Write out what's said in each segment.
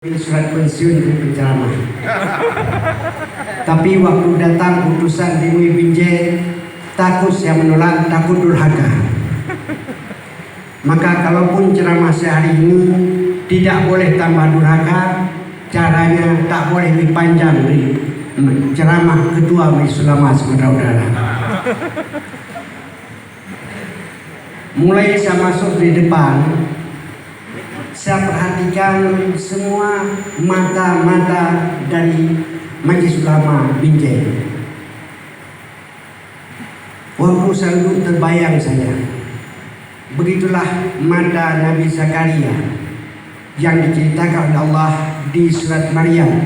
Surat pensiun dari penceramah. Tapi waktu datang utusan di Mui Binjai, takut saya menolak, takut durhaka. Maka kalaupun ceramah saya hari ini tidak boleh tambah durhaka, caranya tak boleh lebih panjang dari ceramah Ketua Majelis Ulama Sumatera Utara. Mulai saya masuk di depan, saya perhatikan semua mata-mata dari Majelis Ulama Binjai. Waktu saya duduk terbayang saya, begitulah mata Nabi Zakaria yang diceritakan oleh Allah di surat Maryam.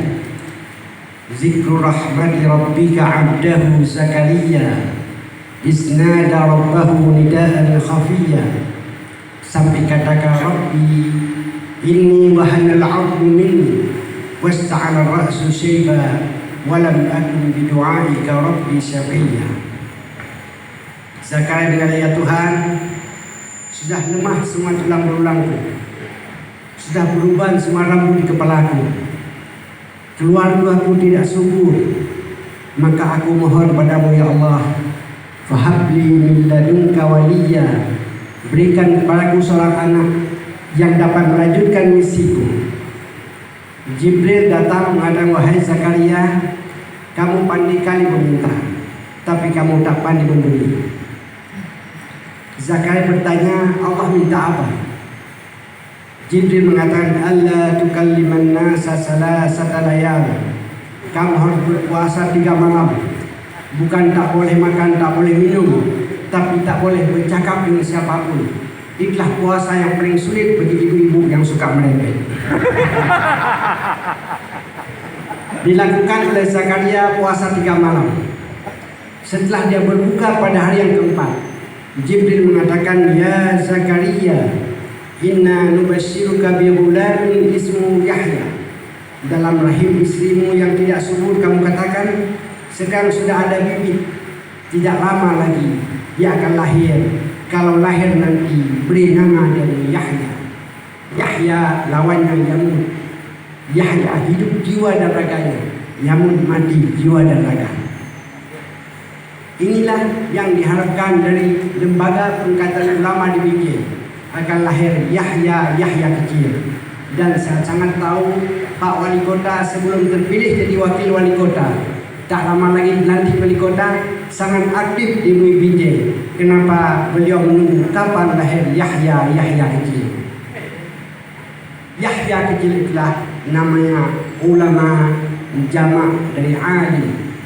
Zikru rahmati rabbika abdahu Zakaria isnada rabbahu nida'an khafiyya, sampai katakan Rabbi inni wahanal 'azmu minni wasta'ala ar-ra'su shayba wa lam akun bidu'aika rabbi syaqiyya. Zakaria dengan ya Tuhan, sudah lemah semua tulang berulangku, sudah berubah semua rambut di kepalaku, keluargaku tidak subur, maka aku mohon padamu ya Allah, fahabli min ladunka waliyya, berikan kepadaku seorang anak yang dapat melanjutkan misiku. Jibril datang mengatakan, wahai Zakaria, kamu pandai kali meminta, tapi kamu tak pandai memberi. Zakaria bertanya, Allah minta apa? Jibril mengatakan, alla tukalliman nasa salasata layal, kamu harus berpuasa 3 malam. Bukan tak boleh makan, tak boleh minum, tapi tak boleh bercakap dengan siapapun. Itulah puasa yang paling sulit bagi ibu-ibu yang suka merembet. Dilakukan oleh Zakaria puasa 3 malam. Setelah dia berbuka pada hari yang keempat, Jibril mengatakan, ya Zakaria, inna nubashiruka bi ghulamin ismu Yahya. Dalam rahim istrimu yang tidak subur kamu katakan, sekarang sudah ada bibit, tidak lama lagi dia akan lahir. Kalau lahir nanti beri nama dari Yahya. Yahya lawannya Yamud. Yahya hidup jiwa dan raganya, Yamud mati jiwa dan raga. Inilah yang diharapkan dari lembaga pengkajian ulama di Binjai, akan lahir Yahya kecil. Dan saya sangat tahu Pak Wali Kota sebelum terpilih jadi wakil wali kota, tak lama lagi nanti wali kota, sangat aktif di Mui Binjai. Kenapa beliau menunggu kapan lahir Yahya kecil? Yahya kecil itulah namanya ulama jamak dari alim.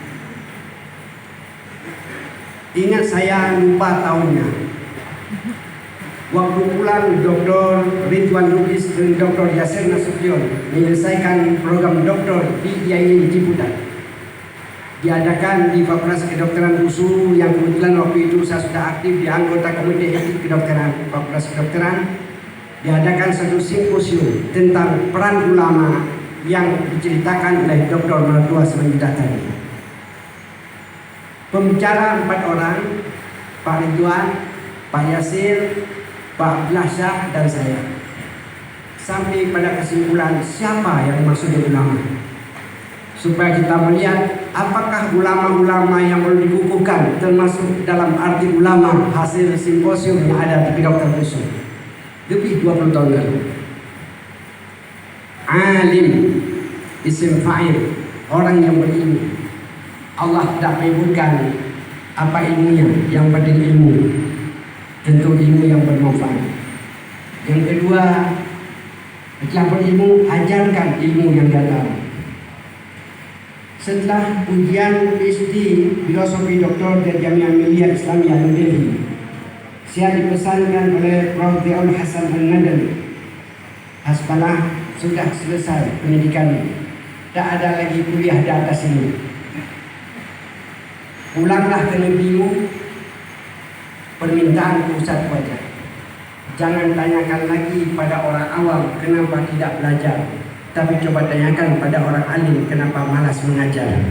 Ingat saya lupa tahunnya. Waktu pulang Dr. Ridwan Lubis dan Dr. Yasir Nasution menyelesaikan program doktor di IAIN Ciputat, diadakan di Fakultas Kedokteran USU yang kebetulan waktu itu saya sudah aktif di anggota Komite Etik Kedokteran Fakultas Kedokteran. Diadakan satu simposium tentang peran ulama yang diceritakan oleh Dr. Malatua Semenjak tadi. Pembicara 4 orang, Pak Ridwan, Pak Yasir, Pak Abdullah Syah, dan saya. Sampai pada kesimpulan siapa yang maksud ulama, supaya kita melihat apakah ulama-ulama yang perlu dikukuhkan termasuk dalam arti ulama hasil simposium yang ada di Kedokteran USU lebih 20 tahun lalu. Alim, isim fa'il, orang yang berilmu. Allah tidak menyebutkan apa ilmunya, yang penting ilmu, tentu ilmu yang bermanfaat. Yang kedua, setelah berilmu, ajarkan ilmu yang datang. Setelah ujian PhD Filosofi Doktor dari Jamiah Miliyah Islamiyah New Delhi, saya dipesankan oleh Prof. Ziaul Hasan Al-Nadali, hasbunallah, sudah selesai pendidikan, tak ada lagi kuliah di atas ini. Pulanglah ke negerimu, permintaan Ustaz Wajah. Jangan tanyakan lagi pada orang awam kenapa tidak belajar, tapi coba tanyakan pada orang alim kenapa malas mengajar.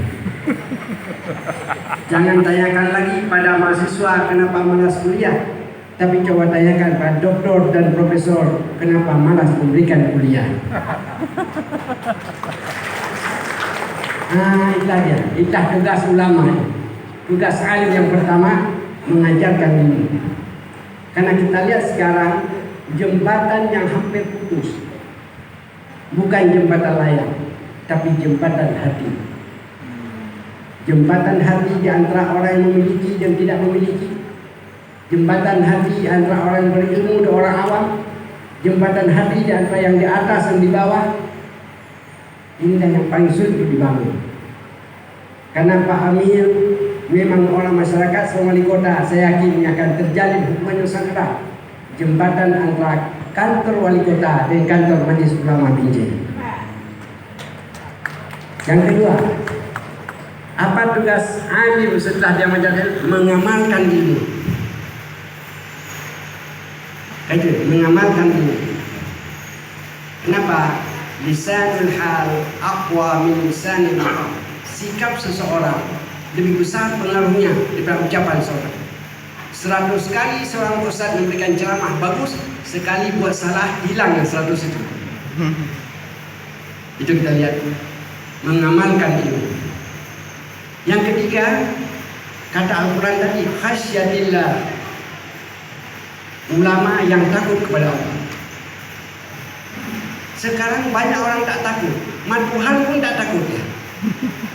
Jangan tanyakan lagi pada mahasiswa kenapa malas kuliah, Tapi coba tanyakan Pak Doktor dan Profesor, kenapa malas memberikan kuliah? Nah, itulah dia. Itulah tugas ulama. Tugas alim yang pertama mengajarkan ilmu. Karena kita lihat sekarang jembatan yang hampir putus, bukan jembatan layang, tapi jembatan hati. Jembatan hati di antara orang yang memiliki dan tidak memiliki. Jembatan hati di antara orang yang berilmu dan orang awam. Jembatan hati di antara yang di atas dan di bawah. Inilah yang paling sulit dibangun. Karena Pak Amir memang orang masyarakat seorang wali kota, saya yakin akan terjalin hubungan yang sangat erat. Jembatan antara kantor wali kota dan kantor Majelis Ulama Binjai. Yang kedua, apa tugas Amir setelah dia mengajarkan? Mengamalkan ilmu. Itu mengamalkan ilmu. Kenapa? Lisanul hal aqwa min lisanil maqal. Sikap seseorang lebih besar pengaruhnya daripada ucapan seorang. 100 kali seorang ustaz memberikan ceramah bagus, sekali buat salah hilang yang 100 itu. Itu kita lihat, mengamalkan ilmu. Yang ketiga, kata Al-Quran tadi, khasyatillah, ulama yang takut kepada Allah. Sekarang banyak orang tak takut, Tuhan pun tak takut ya.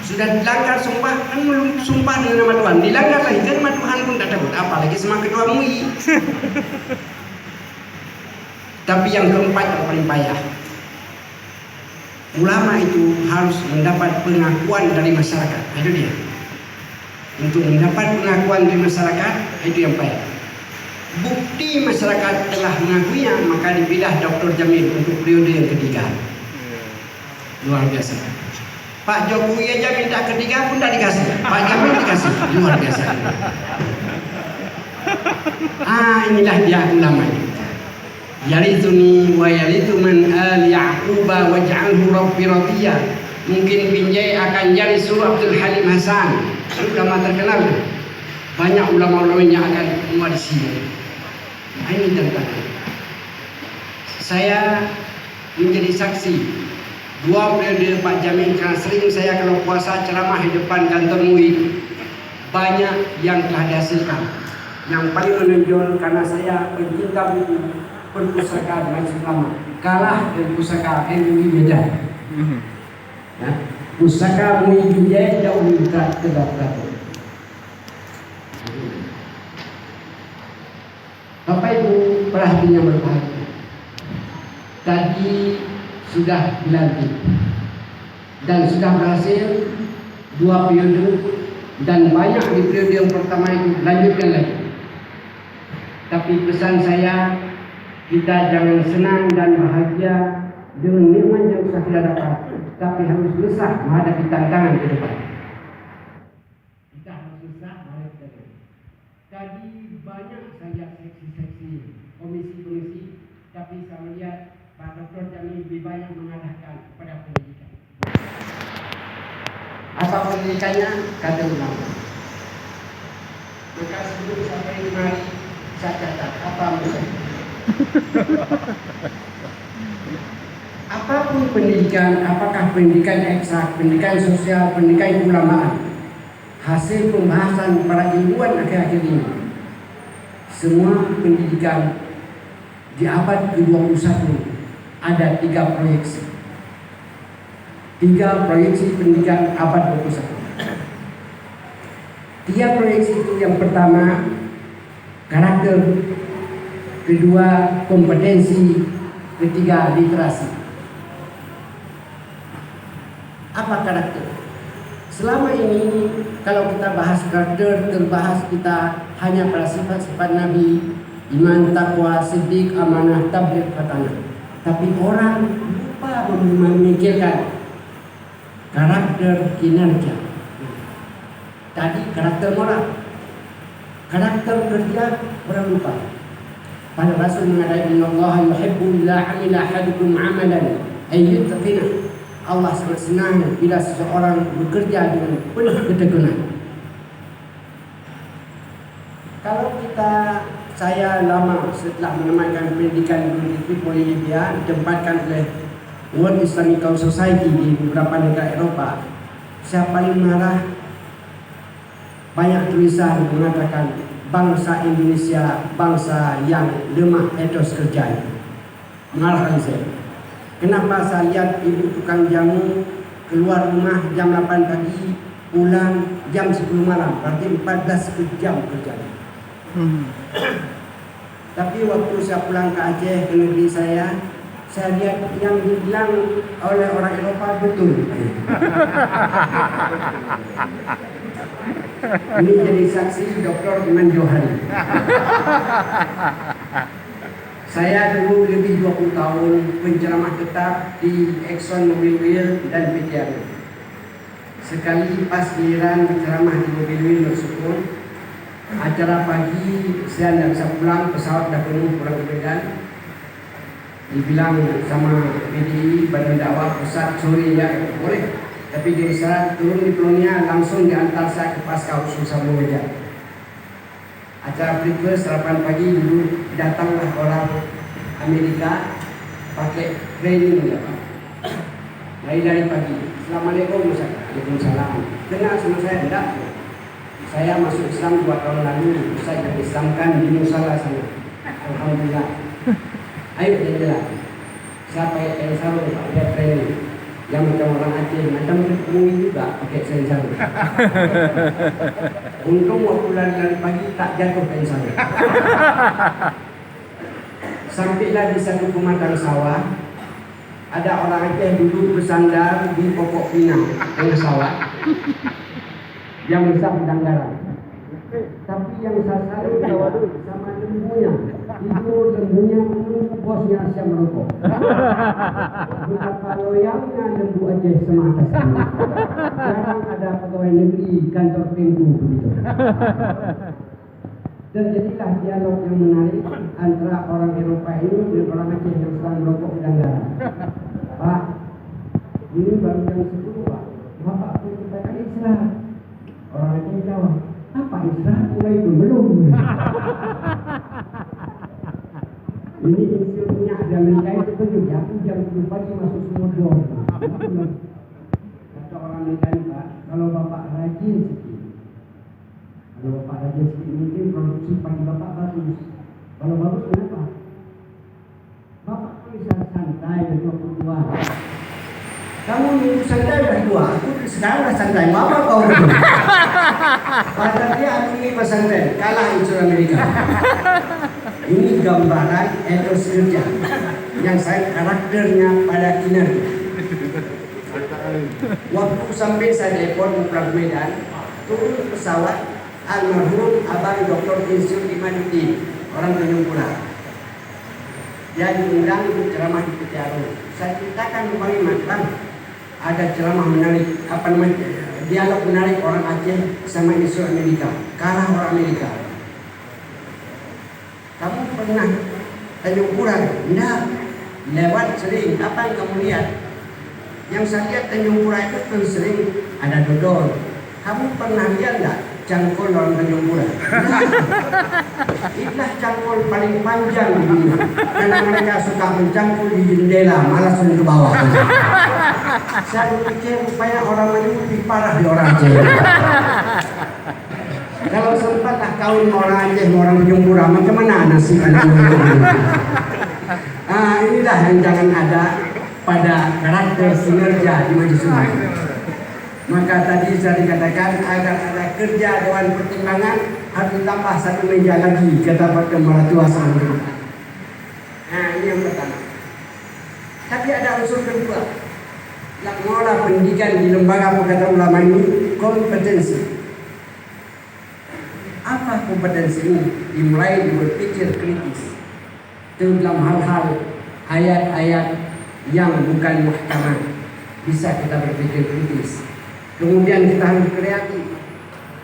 Sudah dilanggar sumpah, kan belum sumpah dengan nama Tuhan, dilanggar lagi kan nama Tuhan pun tak takut, apalagi sama ketua MUI. Tapi yang keempat yang paling payah, ulama itu harus mendapat pengakuan dari masyarakat. Itu dia. Untuk mendapat pengakuan dari masyarakat, itu yang payah. Bukti masyarakat telah mengakuinya, maka dipilih Dr. Jamil untuk periode yang ketiga. Luar biasa. Pak Jokowi aja minta ketiga pun tak dikasih, Pak Jamil dikasih. Luar biasa. Inilah dia ulama itu. Yarithuni wa yarithu man al Yaquba waj'alhu rabbi radiyya. Mungkin Binjai akan jadi surah Abdul Halim Hasan, ulama terkenal. Banyak ulama-ulama yang akan keluar di sini. Ini tentang saya menjadi saksi 2 periode Pak Jamil, karena sering saya kalau puasa ceramah di depan kantor MUI, banyak yang telah dihasilkan. Yang paling menonjol karena saya pencinta buku perpustakaan Majelis Ulama, kalah dari pusaka MUI Medan. Ya, pusaka MUI Binjai jauh lebih terdapat. Bapak Ibu perhatian yang berbahagia, tadi sudah dilantik dan sudah berhasil 2 periode, dan banyak di periode yang pertama itu lanjutkan lagi. Tapi pesan saya, kita jangan senang dan bahagia dengan nikmat yang sudah kita dapat, tapi harus besar menghadapi tantangan ke depan. Kita harus besar menghadapi tantangan. Tadi banyak saja seksi-seksi komisi-komisi, tapi saya melihat Pak Dr. Jamil lebih banyak mengadakan kepada pendidikan. Apa pendidikannya? Kata ulama. Maka sebelum sampai kemari, saya catat apa maksudnya. Apapun pendidikan, apakah pendidikan eksak, pendidikan sosial, pendidikan keulamaan, hasil pembahasan para ilmuwan akhir-akhir ini, semua pendidikan di abad ke-21 ada 3 proyeksi. 3 proyeksi pendidikan abad 21. 3 proyeksi itu, yang pertama karakter, kedua kompetensi, ketiga literasi. Apa karakter? Selama ini kalau kita bahas karakter, terbahas kita hanya pada sifat-sifat Nabi, iman, takwa, siddiq, amanah, tabligh, fatanah. Tapi orang lupa memikirkan karakter kinerja. Tadi karakter moral, karakter kerja orang lupa. Pada Rasul mengatakan, Allah yuhibbu idza 'amila ahadukum 'amalan ayyutqina. Allah sangat senang bila seseorang bekerja dengan penuh ketekunan. Kalau kita saya lama setelah mengamalkan pendidikan di Tripoli Libya, ditempatkan oleh World Islamic Society di beberapa negara Eropa. Saya paling marah, banyak tulisan mengatakan bangsa Indonesia bangsa yang lemah etos kerja. Marah saya. Kenapa saya lihat ibu tukang jamu keluar rumah jam 8 pagi, pulang jam 10 malam, berarti 14 jam kerja. Tapi waktu saya pulang ke Aceh, ke negeri saya lihat yang dibilang oleh orang Eropa betul. Ini jadi saksi Dr. Iman Johari. Saya dulu lebih 20 tahun penceramah tetap di Exxon Mobil Wheel dan PTRO. Sekali pas giliran ceramah di Mobil Wheel Mersukun, acara pagi saya tidak bisa pulang, pesawat dah penuh pulang ke Medan. Dibilang sama PDI Badan Dakwah Pusat, sorry ya boleh, tapi dia syarat turun di Polonia langsung diantar saya ke Pasca Usul Sambung Medan. Acara berikutnya sarapan pagi dulu datanglah orang Amerika pakai training ya Pak. Dari pagi, Assalamualaikum Ustaz. Waalaikumsalam. Kenal sama saya enggak? Saya masuk Islam 2 tahun lalu, Ustaz yang Islamkan di Musala sana. Alhamdulillah. Ayo jalan. Saya pakai kain sarung Pak, dia training. Yang macam orang Aceh, macam ketemu juga pakai kain sarung. Untung waktu lari pagi tak jatuh kain sarung. Sampailah di satu pematang sawah, ada orang Aceh duduk bersandar di pokok pinang tengah sawah yang besar sedang garam. Tapi yang saya salut sama lembunya, itu lembunya bosnya Asia merokok. Betapa loyalnya lembu Aceh semata ini. Jarang ada pegawai negeri kantor Tempo begitu. Terjadilah dialog yang menarik antara orang Eropa ini dan orang Aceh yang sedang merokok dan garam. Pak, ini baru jam 10 Pak. Bapak pun sampaikan istirahat. Orang Aceh jawab, apa istirahat mulai belum? Ini insinyurnya ada Amerika itu kerja, aku jam 10 pagi masuk semua dor. Kata orang Amerika ini Pak, kalau Bapak rajin sedikit, kalau Bapak rajin sedikit mungkin produksi pagi Bapak bagus. Kalau bagus kenapa? Bapak bisa santai dan 22. Kamu minggu santai udah 2, aku sekarang udah santai. Bapak kau dulu. Padahal dia aku ini pesantren, kalah unsur Amerika. Ini gambaran etos kerja yang saya karakternya pada kinerja. Waktu sampai saya telepon pulang Medan, turun pesawat almarhum Abang Dr. Insyur Imanuddin, orang Tanjung Pura. Dia diundang untuk ceramah di PTRO. Saya ceritakan kepada Bang, ada ceramah menarik, dialog menarik orang Aceh sama isu Amerika, kalah orang Amerika. Kamu pernah Tanjung Pura? Tidak. Lewat sering. Apa yang kamu lihat? Yang saya lihat Tanjung Pura itu kan sering ada dodol. Kamu pernah lihat tidak cangkul orang Tanjung Pura? Itulah cangkul paling panjang di dunia. Karena mereka suka mencangkul di jendela, malas turun ke bawah. Saya berpikir supaya orang Melayu lebih parah di orang Aceh. Kalau sempatlah kawin orang Aceh, orang Tanjung Pura, macam mana nasib anak inilah yang jangan ada pada karakter sinerja di Majelis Ulama. Maka tadi saya dikatakan agar ada kerja Dewan Pertimbangan harus ditambah 1 meja lagi kata Pak Kepala Tua Sanggup. Ini yang pertama. Tapi ada unsur kedua. Yang mengolah pendidikan di lembaga Pegadaian Ulama ini kompetensi. Apa kompetensi ini? Dimulai berpikir kritis dalam hal-hal ayat-ayat yang bukan muhkamah, bisa kita berpikir kritis. Kemudian kita harus kreatif,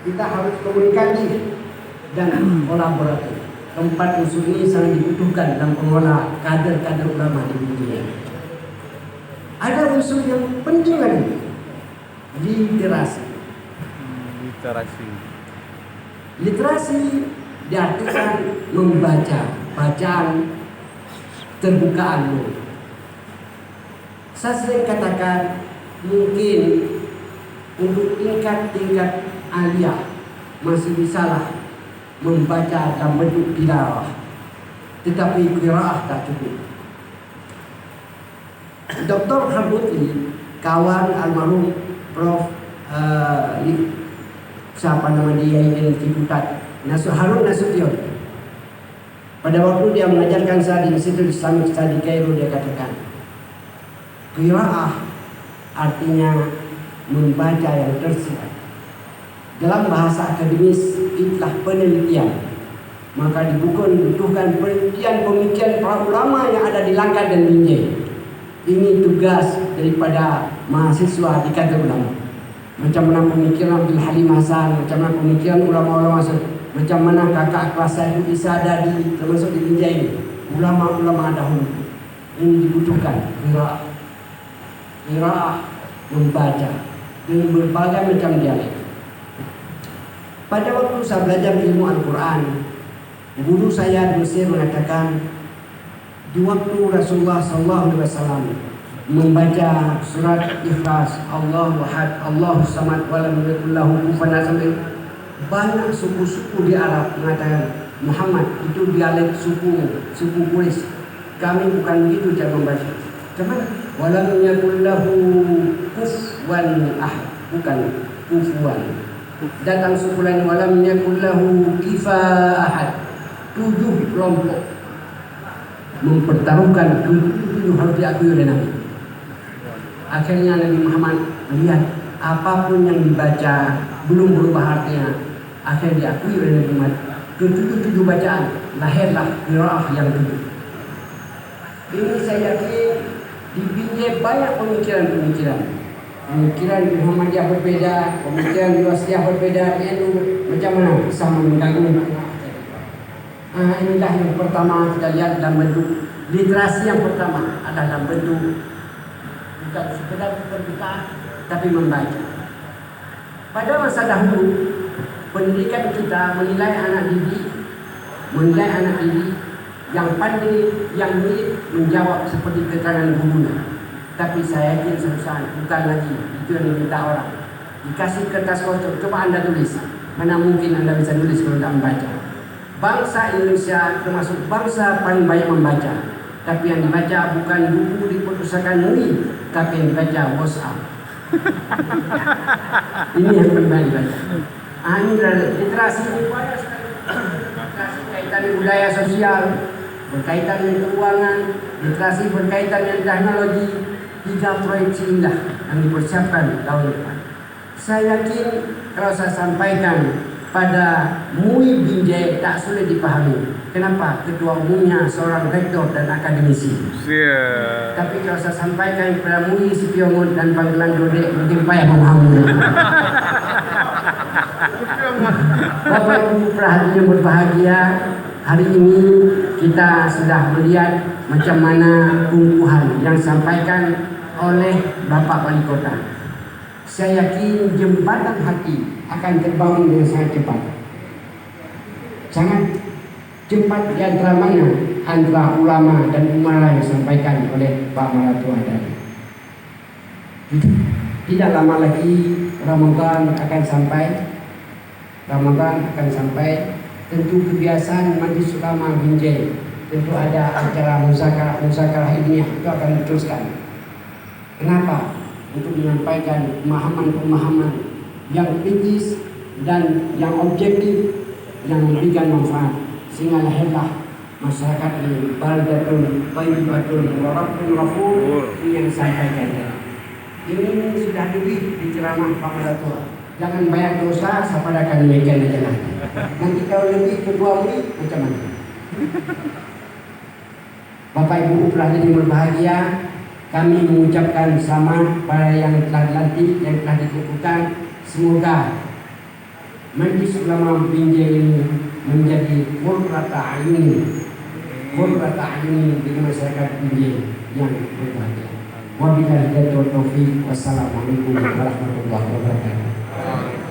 kita harus komunikasi dan kolaboratif. Keempat unsur ini sangat dibutuhkan dalam pengolah kader-kader ulama di dunia. Ada unsur yang penting lagi, literasi. Literasi diartikan membaca, bacaan terbukaan mulut. Saya sering katakan mungkin untuk tingkat-tingkat aliyah masih bisalah membaca dalam bentuk tilawah, tetapi qiraah tak cukup. Dr. Harbuti, kawan almarhum Prof. Siapa nama dia yang Ciputat, Harun Nasution. Pada waktu dia mengajarkan saya di Institut Islamic Study Kairo, dia katakan qiraah artinya membaca yang tersirat. Dalam bahasa akademis itulah penelitian. Maka dibutuhkan penelitian pemikiran para ulama yang ada di Langkat dan Binjai. Ini tugas daripada mahasiswa di kantor ulama. Macam mana pemikiran Abdul Halim Hasan, macam mana pemikiran ulama-ulama, macam mana kakak kelas saya Isa Dadi, termasuk di Binjai ini, ulama-ulama dahulu. Ini dibutuhkan qiraah membaca dengan berbagai macam dialek. Pada waktu saya belajar ilmu Al-Quran, guru saya di Mesir mengatakan di waktu Rasulullah SAW membaca surat Ikhlas, Allahu Ahad, Allahu Samad, walam yakul lahu kufuwan ahad, banyak suku-suku di Arab mengatakan Muhammad itu dialek suku Quraisy. Kami bukan begitu cara membaca. Cuman walam yakul lahu kufuwan ahad, bukan kufuwan. Datang suku lain walam yakul lahu kifahad, 7 kelompok mempertaruhkan 7 harus diakui oleh Nabi. Akhirnya Nabi Muhammad melihat apapun yang dibaca belum berubah artinya, akhirnya diakui oleh Nabi Muhammad. 7 bacaan, lahirlah qiraah yang 7. Ini saya yakin di Binjai banyak pemikiran Muhammadiyah berbeda, pemikiran Wasiyah berbeda, itu macam mana sama mengganggu. Inilah yang pertama kita lihat dalam bentuk literasi. Yang pertama adalah dalam bentuk bukan sekedar perbukaan tapi membaca. Pada masa dahulu pendidikan kita menilai anak didik yang pandai, yang mirip menjawab seperti keterangan gurunya. Tapi saya yakin susah, bukan lagi itu yang diminta orang. Dikasih kertas kosong, coba Anda tulis. Mana mungkin Anda bisa tulis kalau tidak membaca. Bangsa Indonesia termasuk bangsa paling banyak membaca, tapi yang dibaca bukan buku di perpustakaan UI, tapi yang dibaca WhatsApp. Ini yang paling banyak dibaca. Ini literasi ini banyak sekali. Literasi berkaitan dengan budaya sosial, berkaitan dengan keuangan, literasi berkaitan dengan teknologi. 3 proyeksi inilah yang dipersiapkan tahun depan. Saya yakin kalau saya sampaikan pada MUI Binjai tak sulit dipahami. Kenapa? Ketua umumnya seorang rektor dan akademisi. Tapi kalau saya sampaikan kepada MUI Sipiongun dan Panggilan Dodek, mungkin payah memahaminya. Bapak Ibu perhatian yang berbahagia, hari ini kita sudah melihat macam mana kumpulan yang disampaikan oleh Bapak Wali Kota. Saya yakin jembatan hati akan terbangun dengan sangat cepat. Sangat cepat di antara mana? Antara ulama dan umara yang disampaikan oleh Pak Maratua tadi. Tidak lama lagi Ramadan akan sampai. Tentu kebiasaan Majlis Ulama Binjai, tentu ada acara muzakarah ilmiah itu akan diteruskan. Kenapa? Untuk menyampaikan pemahaman yang kritis dan yang objektif yang memberikan manfaat, sehingga lahirlah masyarakat ini baldatun thayyibatun wa rabbun ghafur yang disampaikan. Ini sudah lebih di ceramah Pak Maratua. Jangan banyak dosa, siapa akan demikian aja nanti. Nanti kalau lebih kedua murid macam mana? Bapak Ibu pelajari berbahagia, kami mengucapkan selamat pada yang telah dilantik, yang telah dikukuhkan. Semoga Majlis Ulama Binjai ini menjadi qurrata ayuni bagi masyarakat Binjai yang berbahagia. Wabillahi taufiq. Wassalamualaikum warahmatullahi wabarakatuh.